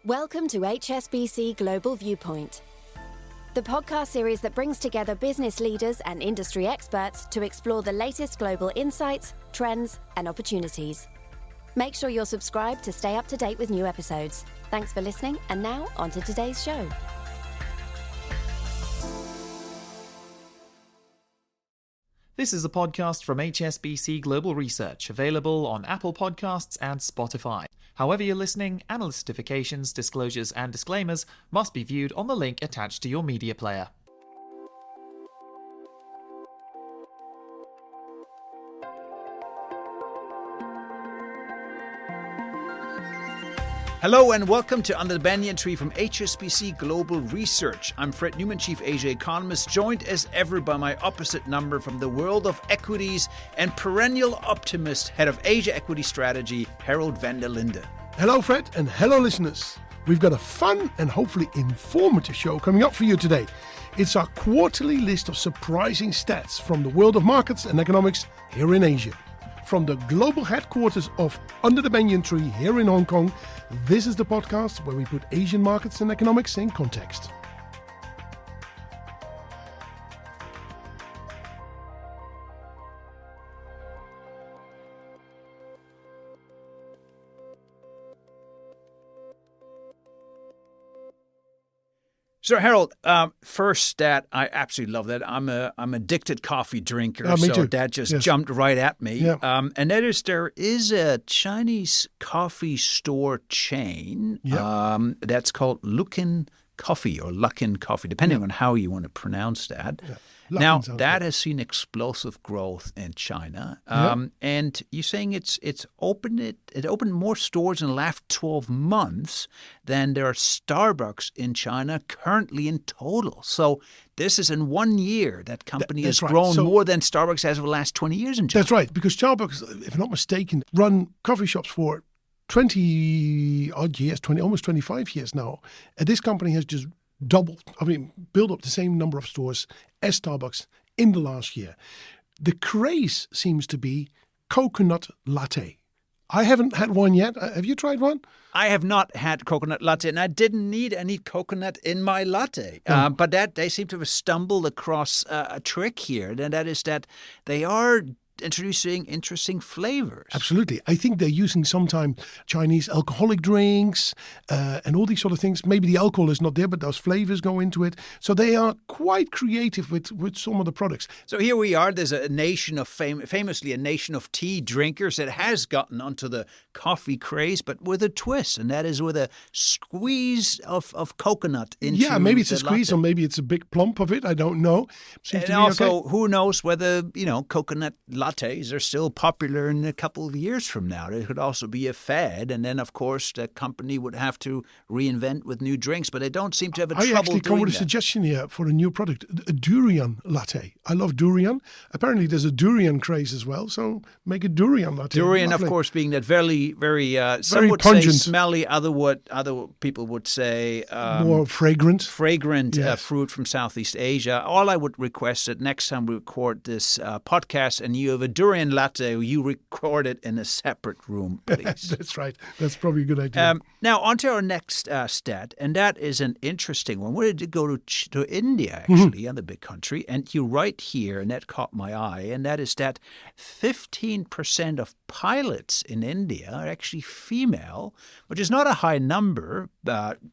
Welcome to HSBC Global Viewpoint, the podcast series that brings together business leaders and industry experts to explore the latest global insights, trends, and opportunities. Make sure you're subscribed to stay up to date with new episodes. Thanks for listening, and now on to today's show. This is a podcast from HSBC Global Research, available on Apple Podcasts and Spotify. However you're listening, analyst certifications, disclosures, and disclaimers must be viewed on the link attached to your media player. Hello and welcome to Under the Banyan Tree from HSBC Global Research. I'm Fred Newman, Chief Asia Economist, joined as ever by my opposite number from the world of equities and perennial optimist, Head of Asia Equity Strategy, Harold van der Linde. Hello Fred and hello listeners. We've got a fun and hopefully informative show coming up for you today. It's our quarterly list of surprising stats from the world of markets and economics here in Asia. From the global headquarters of Under the Banyan Tree here in Hong Kong, this is the podcast where we put Asian markets and economics in context. So Harold, first stat, I absolutely love that. I'm addicted coffee drinker, me so too. that just Yes. jumped right at me. Yeah. And that is there is a Chinese coffee store chain that's called Luckin Coffee or Luckin Coffee, depending on how you want to pronounce that. Yeah. Now, Luckin sounds that good. has seen explosive growth in China. And you're saying it opened more stores in the last 12 months than there are Starbucks in China currently in total. So this is in 1 year that company has That's right. grown So- more than Starbucks has over the last 20 years in China. That's right, because Starbucks, if I'm not mistaken, run coffee shops for 20 odd years, almost 25 years now. And this company has just built up the same number of stores as Starbucks in the last year. The craze seems to be coconut latte. I haven't had one yet. Have you tried one? I have not had coconut latte, and I didn't need any coconut in my latte. But that they seem to have stumbled across a trick here, and that is that they are introducing interesting flavors. Absolutely. I think they're using sometimes Chinese alcoholic drinks and all these sort of things. Maybe the alcohol is not there, but those flavors go into it. So they are quite creative with some of the products. So here we are. There's a nation of famously a nation of tea drinkers that has gotten onto the coffee craze, but with a twist, and that is with a squeeze of coconut into Yeah, maybe it's a the squeeze latte. or maybe it's a big plump of it. I don't know. Seems And to be also, okay. who knows whether, coconut lattes are still popular in a couple of years from now. It could also be a fad. And then, of course, the company would have to reinvent with new drinks. But they don't seem to have I trouble actually come doing with a that. suggestion here for a new product, a durian latte. I love durian. Apparently there's a durian craze as well, so make a durian latte. Durian, Lovely. of course, being that very some would pungent. say smelly, other people would say More fragrant. fragrant Yes. fruit from Southeast Asia. All I would request that next time we record this podcast and you have a durian latte, you record it in a separate room, please. That's right. That's probably a good idea. Now, on to our next stat, and that is an interesting one. We did go to India, actually, another big country, and you write here, and that caught my eye, and that is that 15% of pilots in India are actually female, which is not a high number,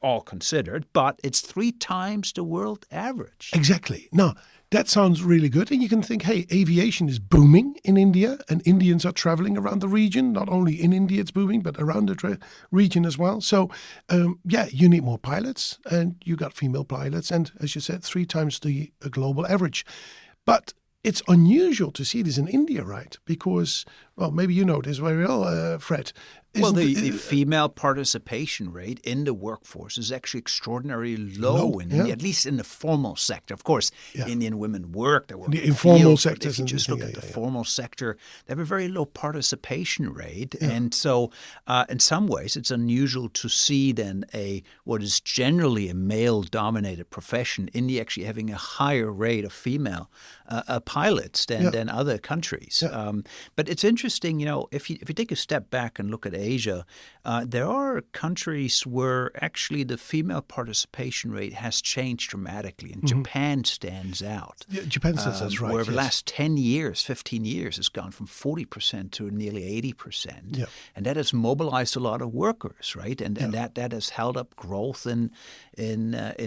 all considered, but it's 3 times the world average. Exactly. Now, that sounds really good. And you can think, hey, aviation is booming in India and Indians are traveling around the region. Not only in India it's booming, but around the region as well. So, you need more pilots and you got female pilots. And as you said, 3 times the global average. But it's unusual to see this in India, right? Because, well, maybe you know this very well, Fred. Well, Isn't the female participation rate in the workforce is actually extraordinarily low in India, at least in the formal sector. Of course, Indian women work. They work The in informal fields, but sectors if you and just things, look at the yeah. formal sector, they have a very low participation rate. And so in some ways, it's unusual to see then what is generally a male-dominated profession, India actually having a higher rate of female pilots than other countries. But it's interesting, if you take a step back and look at Asia, there are countries where actually the female participation rate has changed dramatically, and Japan stands out. Yeah, Japan says that's right. Where the yes. last 10 years, 15 years, has gone from 40% to nearly 80%. Yeah. And that has mobilized a lot of workers, right? And that has held up growth in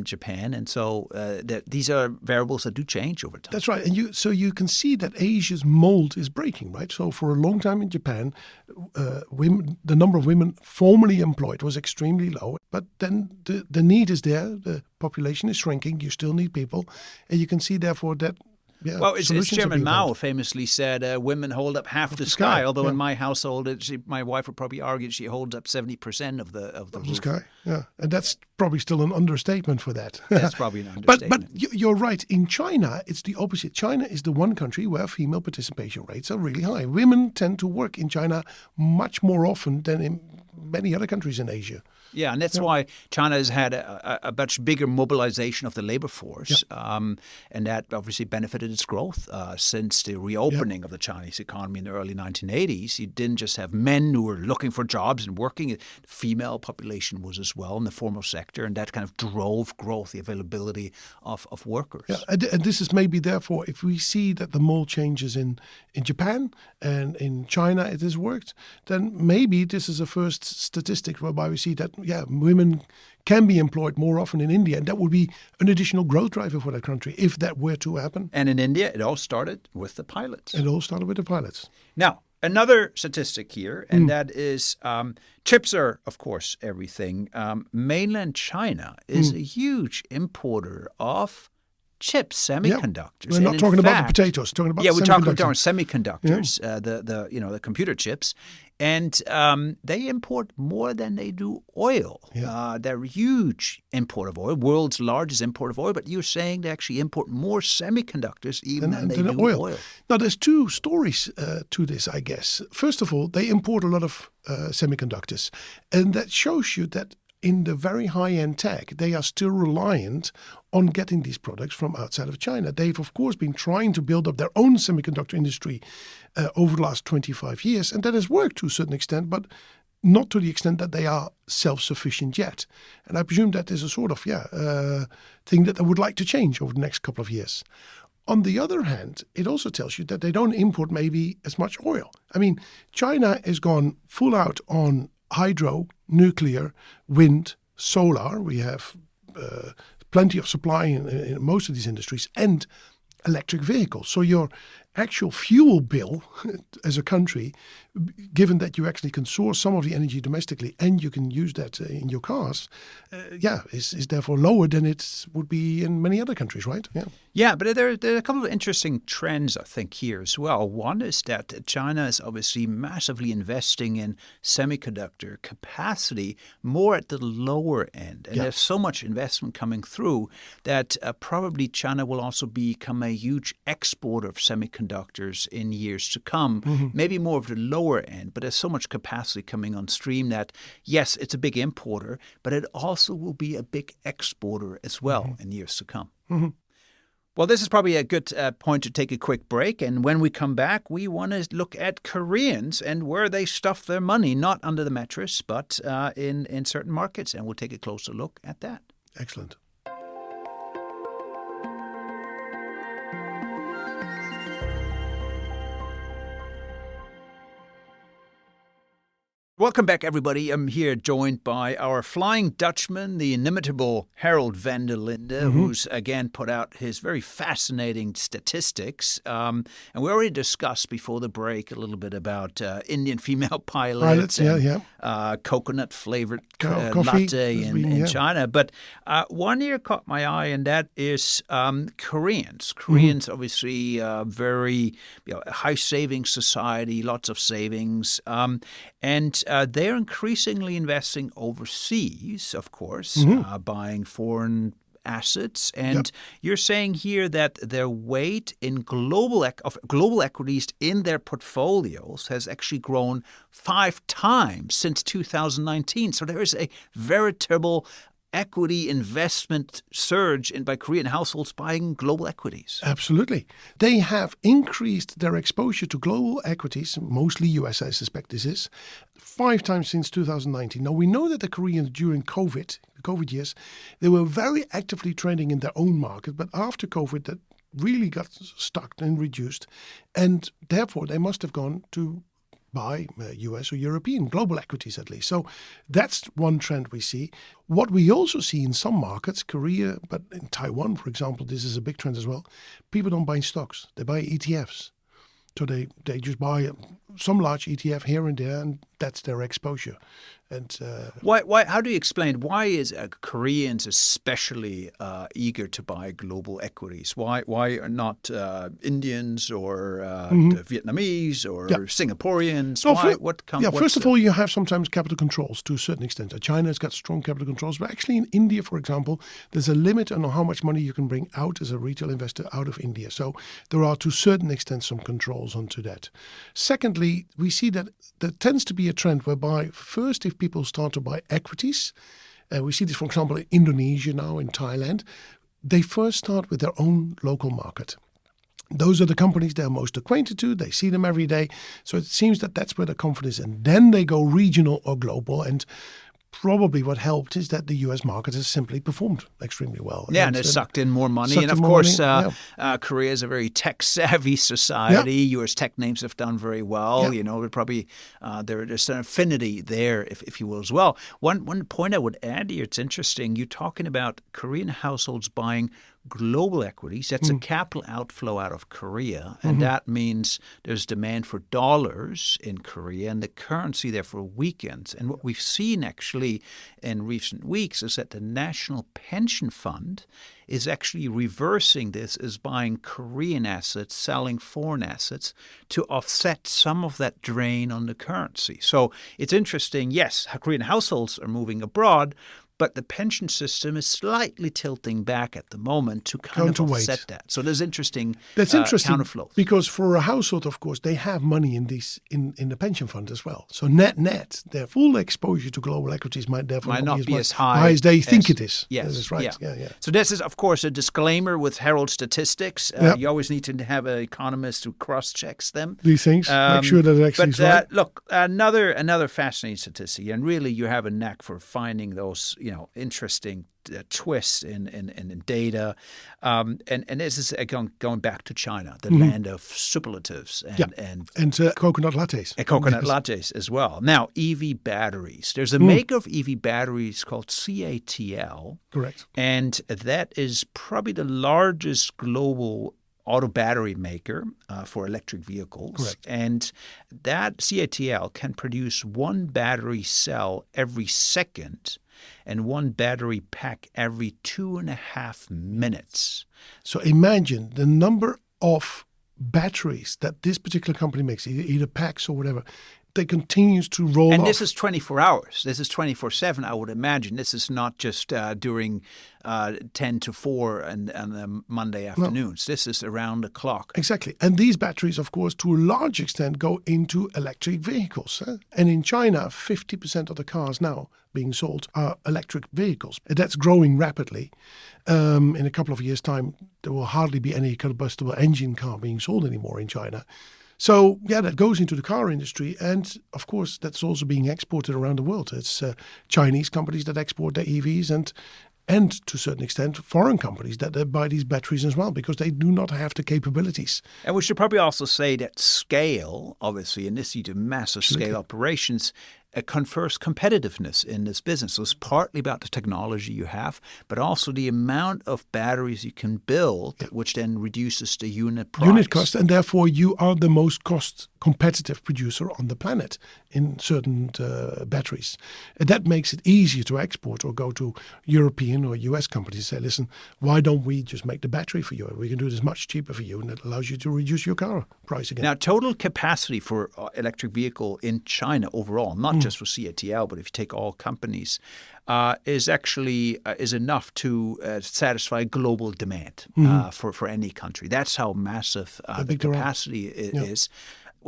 Japan. And so these are variables that do change over time. That's right. And you can see that Asia's mold is breaking, right? So for a long time in Japan, the number of women formerly employed was extremely low. But then the need is there. The population is shrinking. You still need people. And you can see, therefore, that well, as Chairman Mao famously said, women hold up half the sky. Although in my household, my wife would probably argue she holds up 70% of the sky. Yeah, and that's probably still an understatement for that. That's probably an understatement. But you're right. In China, it's the opposite. China is the one country where female participation rates are really high. Women tend to work in China much more often than in many other countries in Asia. Yeah, and that's why China has had a much bigger mobilization of the labor force, and that obviously benefited its growth since the reopening of the Chinese economy in the early 1980s. You didn't just have men who were looking for jobs and working. The female population was as well in the formal sector, and that kind of drove growth, the availability of workers. Yeah, and this is maybe, therefore, if we see that the mold changes in Japan and in China it has worked, then maybe this is a first statistic whereby we see that women can be employed more often in India, and that would be an additional growth driver for that country if that were to happen. And in India, it all started with the pilots. Now, another statistic here, and that is chips are, of course, everything. Mainland China is a huge importer of chips, semiconductors. We're not talking about the potatoes. Talking about we're talking about semiconductors, the computer chips, and they import more than they do oil. They're a huge import of oil, world's largest import of oil. But you're saying they actually import more semiconductors even than they do oil. Now, there's two stories to this, I guess. First of all, they import a lot of semiconductors, and that shows you that in the very high-end tech, they are still reliant on getting these products from outside of China. They've, of course, been trying to build up their own semiconductor industry over the last 25 years, and that has worked to a certain extent, but not to the extent that they are self-sufficient yet. And I presume that is a sort of thing that they would like to change over the next couple of years. On the other hand, it also tells you that they don't import maybe as much oil. I mean, China has gone full out on hydro, nuclear, wind, solar. We have plenty of supply in most of these industries, and electric vehicles. So your actual fuel bill as a country, given that you actually can source some of the energy domestically and you can use that in your cars, is therefore lower than it would be in many other countries, right? Yeah, but there are a couple of interesting trends, I think, here as well. One is that China is obviously massively investing in semiconductor capacity more at the lower end. And there's so much investment coming through that probably China will also become a huge exporter of semiconductors in years to come, maybe more of the lower end. But there's so much capacity coming on stream that, yes, it's a big importer, but it also will be a big exporter as well in years to come. Well, this is probably a good point to take a quick break. And when we come back, we want to look at Koreans and where they stuff their money, not under the mattress, but in certain markets. And we'll take a closer look at that. Excellent. Welcome back, everybody. I'm here joined by our Flying Dutchman, the inimitable Harold van der Linde, who's again put out his very fascinating statistics. And we already discussed before the break a little bit about Indian female pilots and coconut-flavored latte in China. But one here caught my eye, and that is Koreans. Koreans, obviously, very high-saving society, lots of savings. And they're increasingly investing overseas, of course, buying foreign assets. And you're saying here that their weight in global equities in their portfolios has actually grown 5 times since 2019. So there is a veritable equity investment surge by Korean households buying global equities. Absolutely. They have increased their exposure to global equities, mostly US, I suspect this is, 5 times since 2019. Now, we know that the Koreans during the COVID years, they were very actively trading in their own market, but after COVID, that really got stuck and reduced. And therefore, they must have gone to buy US or European global equities at least. So that's one trend we see. What we also see in some markets, Korea, but in Taiwan, for example, this is a big trend as well. People don't buy stocks, they buy ETFs. So they just buy some large ETF here and there, and that's their exposure. And why? How do you explain why is Koreans especially eager to buy global equities? Why are not Indians or Vietnamese or Singaporeans? First of all, you have sometimes capital controls to a certain extent. China has got strong capital controls, but actually in India, for example, there's a limit on how much money you can bring out as a retail investor out of India. So there are to a certain extent some controls onto that. Secondly, we see that there tends to be a trend whereby first, if people start to buy equities, we see this, for example, in Indonesia now, in Thailand, they first start with their own local market. Those are the companies they're most acquainted to. They see them every day. So it seems that that's where the confidence is. And then they go regional or global. And probably what helped is that the US market has simply performed extremely well. Yeah, and it sucked in more money. And of course, Korea is a very tech-savvy society. US tech names have done very well. You know, probably there's an affinity there, if you will, as well. One point I would add here, it's interesting. You're talking about Korean households buying global equities. That's a capital outflow out of Korea, and that means there's demand for dollars in Korea, and the currency therefore weakens. And what we've seen actually in recent weeks is that the National Pension Fund is actually reversing this, is buying Korean assets, selling foreign assets to offset some of that drain on the currency. So it's interesting, yes, Korean households are moving abroad, but the pension system is slightly tilting back at the moment to kind of offset that. So there's interesting counterflows. Because for a household, of course, they have money in the pension fund as well. So net, their full exposure to global equities might therefore not be as high as they think it is. Yes, that's right. Yeah. So this is, of course, a disclaimer with Herald Statistics. You always need to have an economist who cross-checks them. These things, make sure that it actually is right. Look, another fascinating statistic, and really you have a knack for finding those interesting twists in data. And this is going back to China, the land of superlatives and coconut lattes. And coconut lattes as well. Now, EV batteries. There's a maker of EV batteries called CATL. Correct. And that is probably the largest global auto battery maker for electric vehicles. Correct. And that CATL can produce one battery cell every second and one battery pack every 2.5 minutes. So imagine the number of batteries that this particular company makes, either packs or whatever, they continues to roll and off. This is 24 hours. This is 24/7, I would imagine. This is not just during 10 to 4 and Monday afternoons. No. This is around the clock. Exactly. And these batteries, of course, to a large extent go into electric vehicles. And in China, 50% of the cars now being sold are electric vehicles. And that's growing rapidly. In a couple of years' time, there will hardly be any combustible engine car being sold anymore in China. So, that goes into the car industry. And, of course, that's also being exported around the world. It's Chinese companies that export their EVs and to a certain extent, foreign companies that buy these batteries as well, because they do not have the capabilities. And we should probably also say that scale, obviously, and this is massive scale operations, confers competitiveness in this business. So it's partly about the technology you have, but also the amount of batteries you can build, which then reduces the unit price. Unit cost, and therefore you are the most cost competitive producer on the planet in certain batteries. And that makes it easier to export or go to European or US companies and say, listen, why don't we just make the battery for you? We can do this much cheaper for you, and it allows you to reduce your car price again. Now, total capacity for electric vehicle in China overall, not just for CATL, but if you take all companies, is actually is enough to satisfy global demand for any country. That's how massive the capacity is.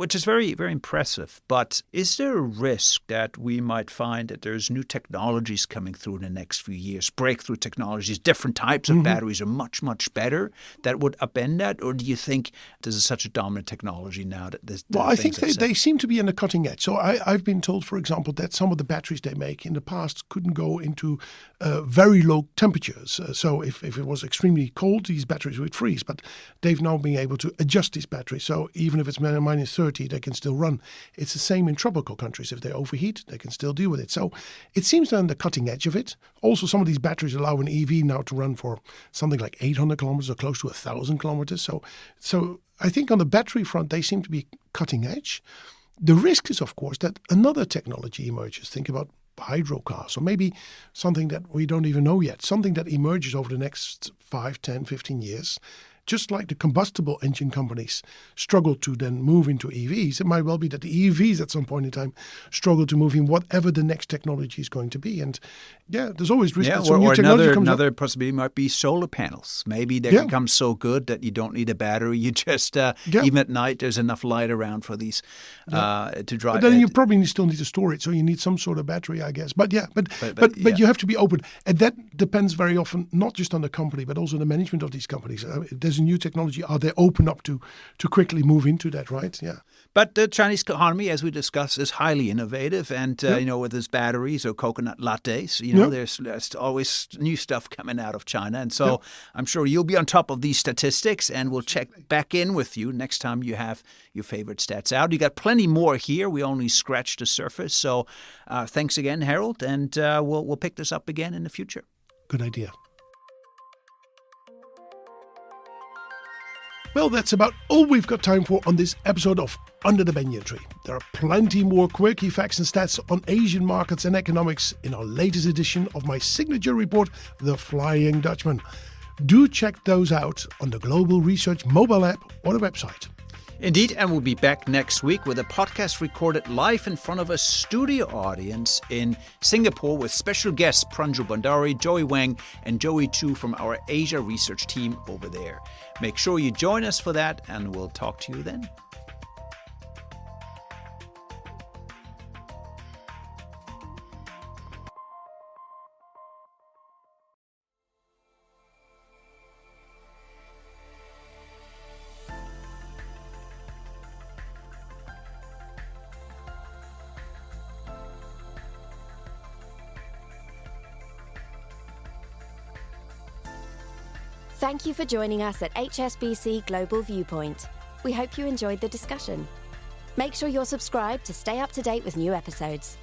which is very, very impressive. But is there a risk that we might find that there's new technologies coming through in the next few years, breakthrough technologies, different types of batteries are much, much better that would upend that? Or do you think this is such a dominant technology now that this? Well, I think they seem to be in the cutting edge. So I've been told, for example, that some of the batteries they make in the past couldn't go into very low temperatures. So if it was extremely cold, these batteries would freeze. But they've now been able to adjust these batteries. So even if it's minus 30, they can still run. It's the same in tropical countries. If they overheat, they can still deal with it. So it seems they're on the cutting edge of it. Also, some of these batteries allow an EV now to run for something like 800 kilometers or close to 1,000 kilometers. So I think on the battery front, they seem to be cutting edge. The risk is, of course, that another technology emerges. Think about hydro cars, or maybe something that we don't even know yet, something that emerges over the next 5, 10, 15 years. Just like the combustible engine companies struggle to then move into EVs, it might well be that the EVs at some point in time struggle to move in whatever the next technology is going to be. And yeah, there's always risk that some new technology comes another possibility might be solar panels. Maybe they become so good that you don't need a battery. You just, even at night, there's enough light around for these to drive. But then you probably still need to store it, so you need some sort of battery, I guess. But you have to be open. And that depends very often, not just on the company, but also the management of these companies. If there's a new technology, are they open up to quickly move into that, right? Yeah. But the Chinese economy, as we discussed, is highly innovative. And, with its batteries or coconut lattes, there's always new stuff coming out of China. And so I'm sure you'll be on top of these statistics, and we'll check back in with you next time you have your favorite stats out. You got plenty more here. We only scratched the surface. So thanks again, Harold. And we'll pick this up again in the future. Good idea. Well, that's about all we've got time for on this episode of Under the Banyan Tree. There are plenty more quirky facts and stats on Asian markets and economics in our latest edition of my signature report, The Flying Dutchman. Do check those out on the Global Research mobile app or the website. Indeed, and we'll be back next week with a podcast recorded live in front of a studio audience in Singapore with special guests Pranjul Bandari, Joey Wang, and Joey Chu from our Asia research team over there. Make sure you join us for that, and we'll talk to you then. Thank you for joining us at HSBC Global Viewpoint. We hope you enjoyed the discussion. Make sure you're subscribed to stay up to date with new episodes.